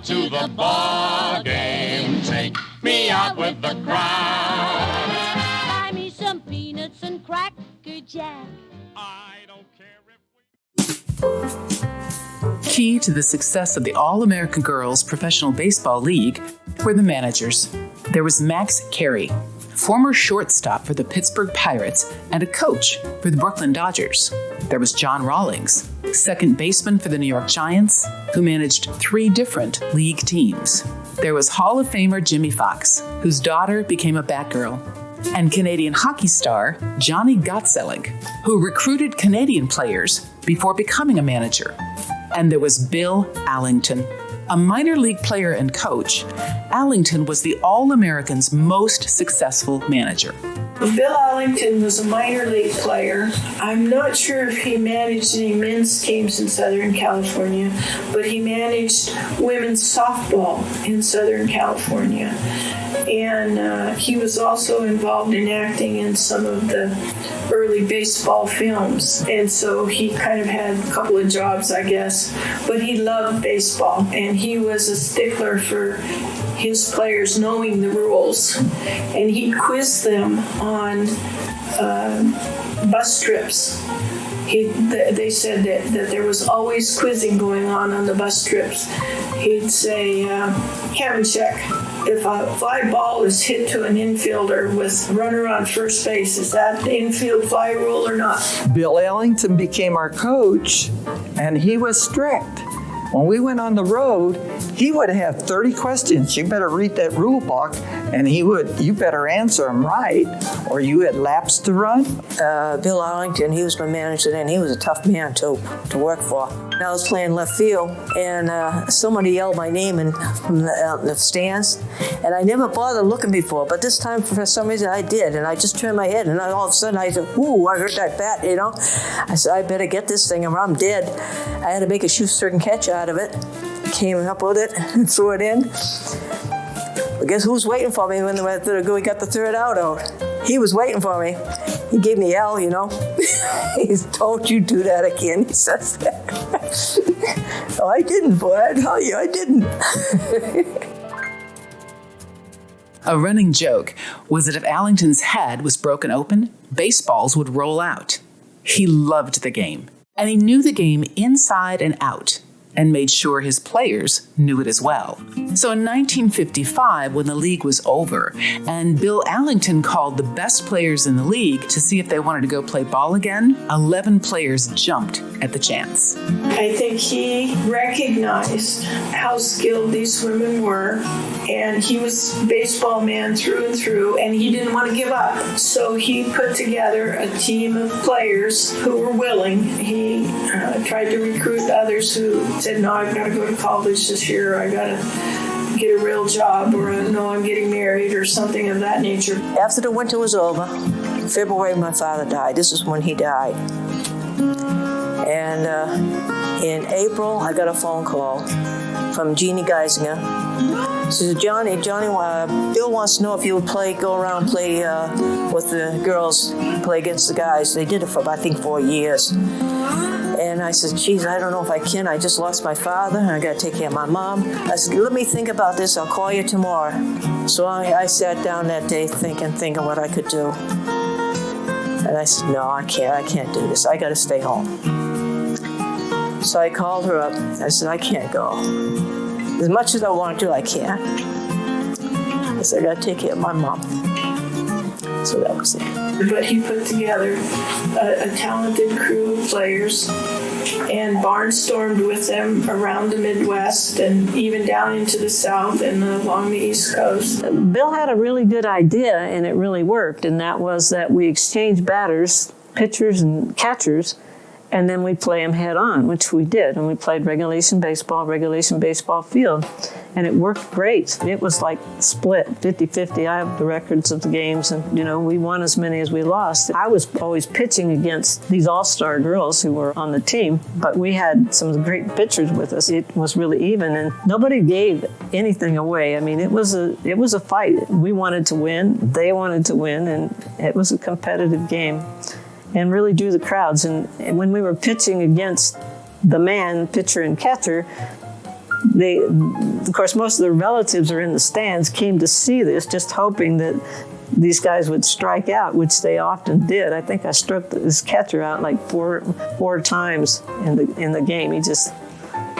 to the ball game. Take me out with the crowd. Buy me some peanuts and Cracker Jack. I don't care if we... Key to the success of the All-American Girls Professional Baseball League were the managers. There was Max Carey, former shortstop for the Pittsburgh Pirates and a coach for the Brooklyn Dodgers. There was John Rawlings, second baseman for the New York Giants, who managed 3 different league teams. There was Hall of Famer Jimmy Fox, whose daughter became a Batgirl, and Canadian hockey star Johnny Gottselig, who recruited Canadian players before becoming a manager. And there was Bill Allington. A minor league player and coach, Allington was the All-American's most successful manager. Bill Allington was a minor league player. I'm not sure if he managed any men's teams in Southern California, but he managed women's softball in Southern California. And he was also involved in acting in some of the early baseball films. And so he kind of had a couple of jobs, I guess. But he loved baseball, and he was a stickler for his players knowing the rules. And he quizzed them on bus trips. They said that there was always quizzing going on the bus trips. He'd say, Kevin, check. If a fly ball is hit to an infielder with runner on first base, is that the infield fly rule or not? Bill Allington became our coach, and he was strict. When we went on the road, he would have 30 questions. You better read that rule book, and you better answer them right, or you had laps to run. Bill Allington, he was my manager then. He was a tough man to work for. I was playing left field, and somebody yelled my name from the stands, and I never bothered looking before, but this time, for some reason, I did, and I just turned my head, and all of a sudden, I said, ooh, I heard that bat, you know? I said, I better get this thing, or I'm dead. I had to make a shoestring catch out of it, came up with it, and threw it in. But guess who's waiting for me when we got the third out? He was waiting for me. He gave me L, you know. He's, don't you do that again, he says that. No, I didn't, boy, I tell you, I didn't. A running joke was that if Allington's head was broken open, baseballs would roll out. He loved the game, and he knew the game inside and out, and made sure his players knew it as well. So in 1955, when the league was over, and Bill Allington called the best players in the league to see if they wanted to go play ball again, 11 players jumped at the chance. I think he recognized how skilled these women were, and he was a baseball man through and through, and he didn't want to give up. So he put together a team of players who were willing. He tried to recruit others who said, no, I've got to go to college this year, I got to get a real job, or no, I'm getting married, or something of that nature. After the winter was over, in February, my father died. This is when he died. And in April, I got a phone call from Jeannie Geisinger. She said, Johnny, Bill wants to know if you would go around and play with the girls, play against the guys. They did it for, I think, 4 years. And I said, geez, I don't know if I can. I just lost my father, and I got to take care of my mom. I said, let me think about this. I'll call you tomorrow. So I sat down that day thinking what I could do. And I said, no, I can't do this. I got to stay home. So I called her up. I said, I can't go. As much as I want to, I can't. I said, I got to take care of my mom. So that was it. But he put together a talented crew of players and barnstormed with them around the Midwest and even down into the South and along the East Coast. Bill had a really good idea, and it really worked, and that was that we exchanged batters, pitchers and catchers, and then we'd play them head on, which we did. And we played regulation baseball field. And it worked great. It was like split, 50-50. I have the records of the games, and we won as many as we lost. I was always pitching against these all-star girls who were on the team, but we had some great pitchers with us. It was really even, and nobody gave anything away. I mean, it was a fight. We wanted to win, they wanted to win, and it was a competitive game. And really drew the crowds. And when we were pitching against the man, pitcher and catcher, of course, most of the relatives are in the stands, came to see this, just hoping that these guys would strike out, which they often did. I think I struck this catcher out like four times in the game. He just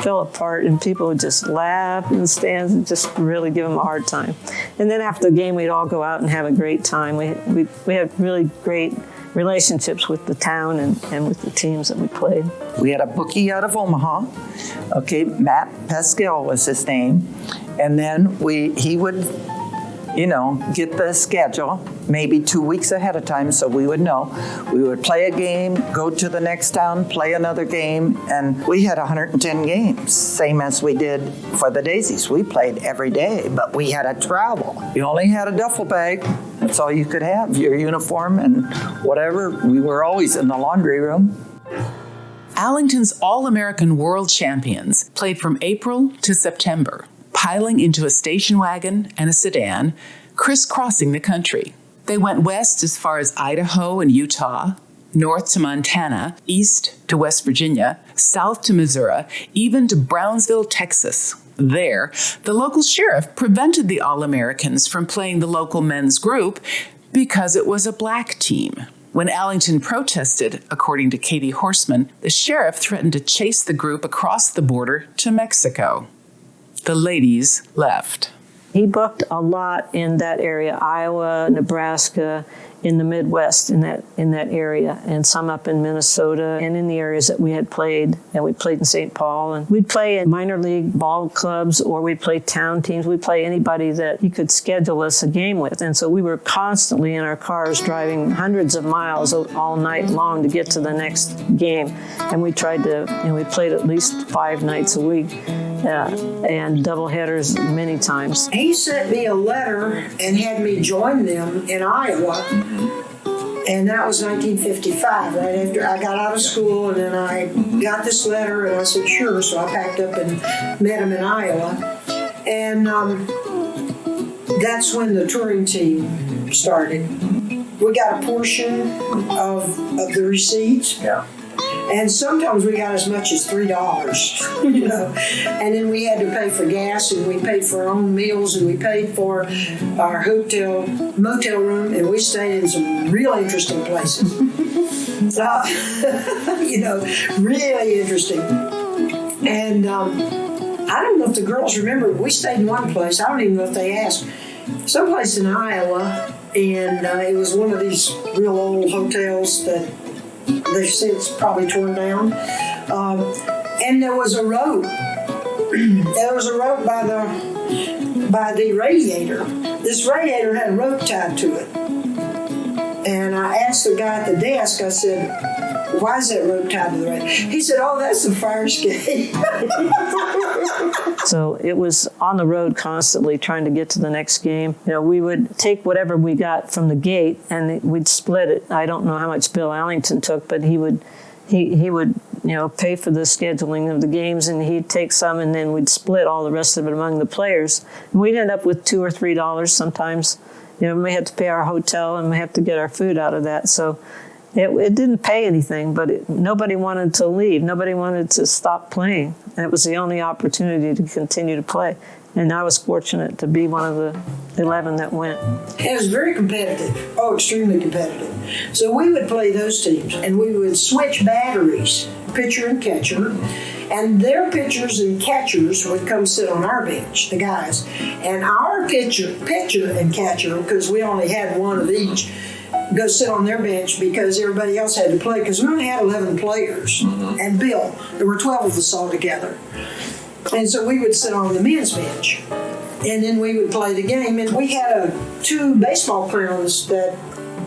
fell apart, and people would just laugh in the stands and just really give him a hard time. And then after the game, we'd all go out and have a great time. We had really great relationships with the town and with the teams that we played. We had a bookie out of Omaha. Okay, Matt Pascal was his name. And then he would, get the schedule maybe 2 weeks ahead of time so we would know. We would play a game, go to the next town, play another game, and we had 110 games, same as we did for the Daisies. We played every day, but we had to travel. You only had a duffel bag. That's all you could have, your uniform and whatever. We were always in the laundry room. Allington's All-American World Champions played from April to September, piling into a station wagon and a sedan, crisscrossing the country. They went west as far as Idaho and Utah, north to Montana, east to West Virginia, south to Missouri, even to Brownsville, Texas. There, the local sheriff prevented the All-Americans from playing the local men's group because it was a black team. When Allington protested, according to Katie Horseman, the sheriff threatened to chase the group across the border to Mexico. The ladies left. He booked a lot in that area, Iowa, Nebraska, in the Midwest, in that area, and some up in Minnesota and in the areas that we had played. And we played in St. Paul, and we'd play in minor league ball clubs, or we'd play town teams. We'd play anybody that he could schedule us a game with. And so we were constantly in our cars driving hundreds of miles all night long to get to the next game. And we tried to, we played at least 5 nights a week. And double headers many times. He sent me a letter and had me join them in Iowa, and that was 1955, right after I got out of school, and then I got this letter, and I said, sure, so I packed up and met him in Iowa, and that's when the touring team started. We got a portion of the receipts. Yeah. And sometimes we got as much as $3, And then we had to pay for gas, and we paid for our own meals, and we paid for our motel room, and we stayed in some real interesting places. Really interesting. And I don't know if the girls remember, we stayed in one place. I don't even know if they asked. Someplace in Iowa, and it was one of these real old hotels that they've since probably torn down. And there was a rope. There was a rope by the radiator. This radiator had a rope tied to it. And I asked the guy at the desk, I said, why is that rope tied to the radiator? He said, oh, that's the fire escape. So it was on the road constantly trying to get to the next game. We would take whatever we got from the gate and we'd split it. I don't know how much Bill Allington took, but he would pay for the scheduling of the games, and he'd take some, and then we'd split all the rest of it among the players. And we'd end up with $2 or $3 sometimes. We had to pay our hotel, and we had to get our food out of that. So it didn't pay anything, but nobody wanted to leave. Nobody wanted to stop playing. And it was the only opportunity to continue to play. And I was fortunate to be one of the 11 that went. It was very competitive. Oh, extremely competitive. So we would play those teams, and we would switch batteries, pitcher and catcher. And their pitchers and catchers would come sit on our bench, the guys. And our pitcher and catcher, because we only had one of each, go sit on their bench because everybody else had to play, because we only had 11 players. And Bill, there were 12 of us all together. And so we would sit on the men's bench. And then we would play the game. And we had 2 baseball clowns that,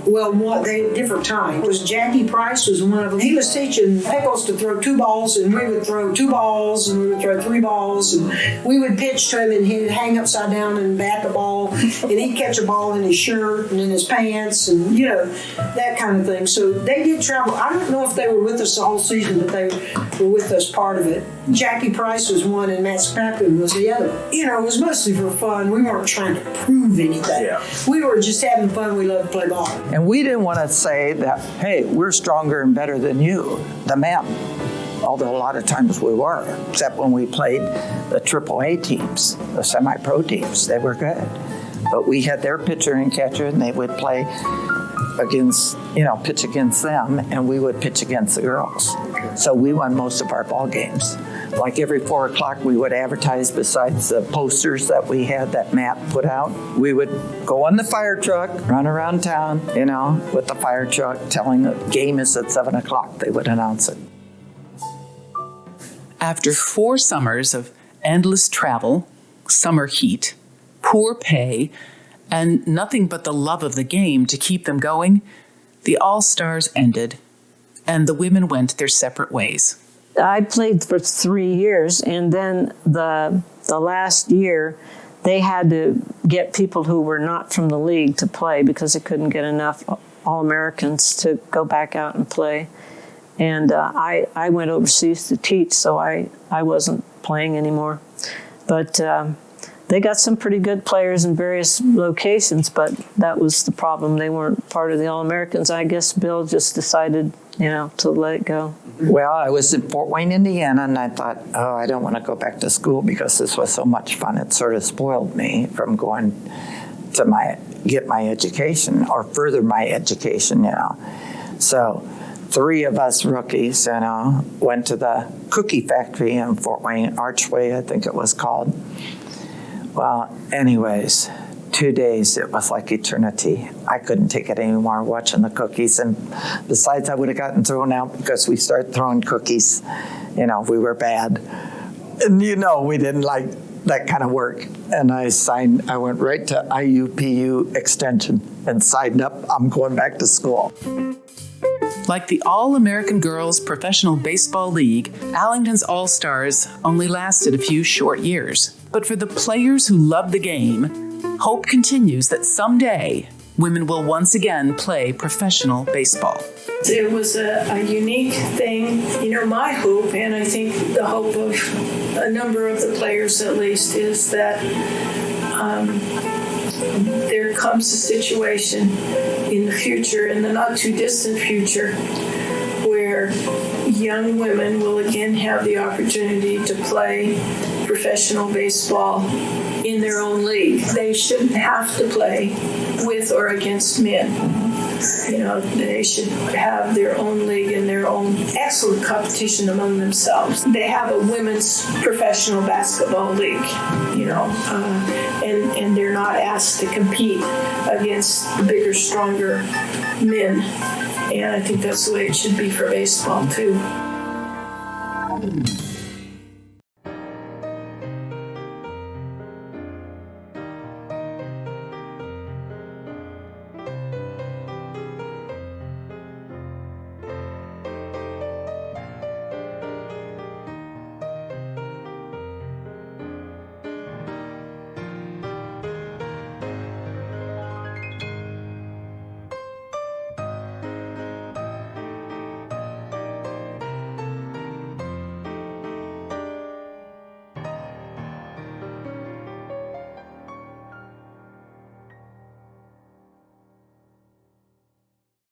they had different times. It was Jackie Price was one of them. He was teaching Pickles to throw 2 balls, and we would throw 2 balls, and we would throw 3 balls, and we would pitch to him, and he'd hang upside down and bat the ball, and he'd catch a ball in his shirt and in his pants, and that kind of thing. So they did travel. I don't know if they were with us the whole season, but they were with us part of it. Jackie Price was one, and Matt Spackman was the other. It was mostly for fun. We weren't trying to prove anything. Yeah. We were just having fun. We loved to play ball. And we didn't want to say that, hey, we're stronger and better than you, the men. although a lot of times we were, except when we played the AAA teams, the semi-pro teams. They were good. But we had their pitcher and catcher, and they would play against, pitch against them, and we would pitch against the girls. So we won most of our ball games. Like every 4 o'clock, we would advertise besides the posters that we had that Matt put out. We would go on the fire truck, run around town, with the fire truck, telling the game is at 7 o'clock. They would announce it. After 4 summers of endless travel, summer heat, poor pay, and nothing but the love of the game to keep them going, the All-Stars ended, and the women went their separate ways. I played for 3 years, and then the last year, they had to get people who were not from the league to play because they couldn't get enough All-Americans to go back out and play. And I went overseas to teach, so I wasn't playing anymore. But they got some pretty good players in various locations, but that was the problem. They weren't part of the All-Americans. I guess Bill just decided, to let it go. Well, I was in Fort Wayne, Indiana, and I thought, I don't want to go back to school because this was so much fun. It sort of spoiled me from going to get my education or further my education, So 3 of us rookies, went to the cookie factory in Fort Wayne, Archway, I think it was called. Well, anyways, 2 days, it was like eternity. I couldn't take it anymore watching the cookies. And besides, I would have gotten thrown out because we started throwing cookies. We were bad. And we didn't like that kind of work. And I went right to IUPU Extension and signed up. I'm going back to school. Like the All-American Girls Professional Baseball League, Allington's All-Stars only lasted a few short years. But for the players who love the game, hope continues that someday women will once again play professional baseball. It was a unique thing. My hope, and I think the hope of a number of the players at least, is that there comes a situation in the future, in the not too distant future, where young women will again have the opportunity to play professional baseball in their own league. They shouldn't have to play with or against men. They should have their own league and their own excellent competition among themselves. They have a women's professional basketball league, and they're not asked to compete against bigger, stronger men. And I think that's the way it should be for baseball, too.